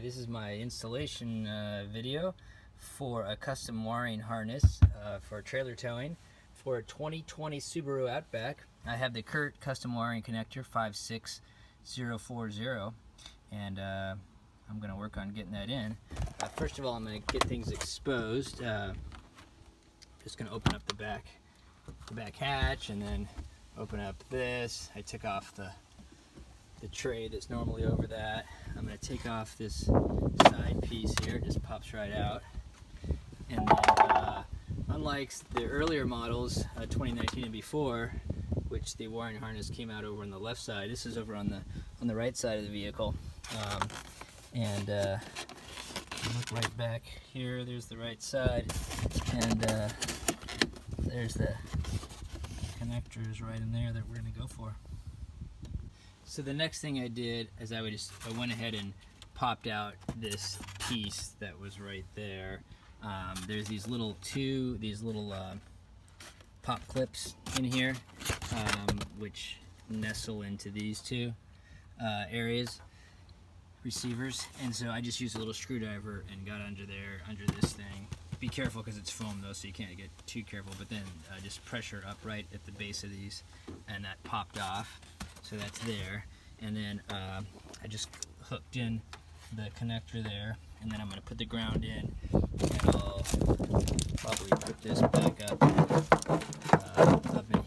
This is my installation video for a custom wiring harness for trailer towing for a 2020 Subaru Outback. I have the Curt custom wiring connector 56040, and I'm going to work on getting that in. First of all, I'm going to get things exposed. Just going to open up the back hatch and then open up this. I took off the tray that's normally over that. I'm going to take off this side piece here. It just pops right out. And then, unlike the earlier models, 2019 and before, which the wiring harness came out over on the left side, this is over on the right side of the vehicle. Look right back here. There's the right side, and there's the connectors right in there that we're going to go for. So the next thing I did is I went ahead and popped out this piece that was right there. There's these little pop clips in here, which nestle into these two areas, receivers, and so I just used a little screwdriver and got under there, under this thing. Be careful because it's foam though, so you can't get too careful, but then just pressure up right at the base of these, and that popped off. So that's there, and then I just hooked in the connector there, and then I'm going to put the ground in, and I'll probably put this back up in here. I'll put it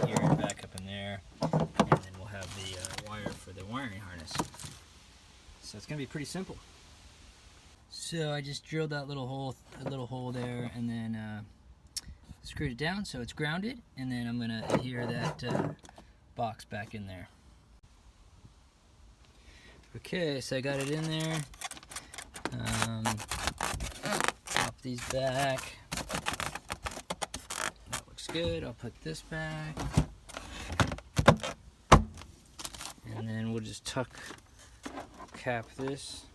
here and back up in there, and then we'll have the wire for the wiring harness. So it's going to be pretty simple. So I just drilled that little hole there, and then screwed it down so it's grounded, and then I'm going to adhere that box back in there. Okay, so I got it in there. Pop these back. That looks good. I'll put this back. And then we'll just cap this.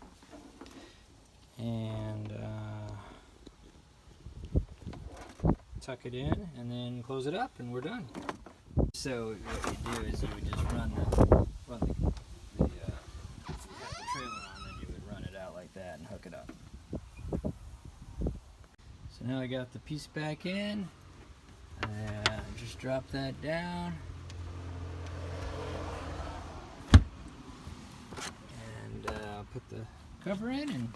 And tuck it in, and then close it up, and we're done. So what you do is you would just run the trailer on, then you would run it out like that and hook it up. So now I got the piece back in, and just drop that down, and I'll put the cover in and